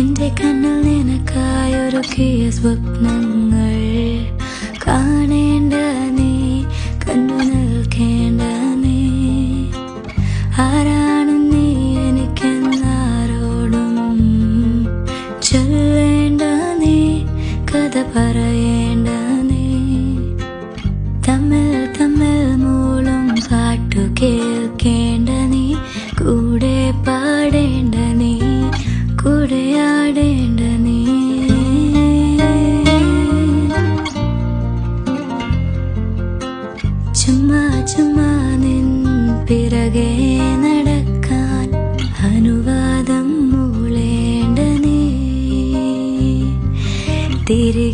എന്റെ കണ്ണിൽ നിനക്കായൊരുക്കിയ സ്വപ്നങ്ങൾ കാണേണ്ട നീ, കണ്ടു നിൽക്കേണ്ട നീ. ആരാണ് നീ എനിക്കെന്നാരോടും ചൊല്ലേണ്ട നീ, കഥ പറയേണ്ട നീ. തമ്മിൽ തമ്മിൽ മൂളും പാട്ടു കേൾക്കേണ്ട നീ, കൂടെ പാടേണ്ട നീ, കൂടെയാടേണ്ട നീ. ചുമ്മാ ചുമ്മാ നിൻ പിറകെ നടക്കാൻ അനുവാദം മൂളേണ്ട നീ. തിരികെ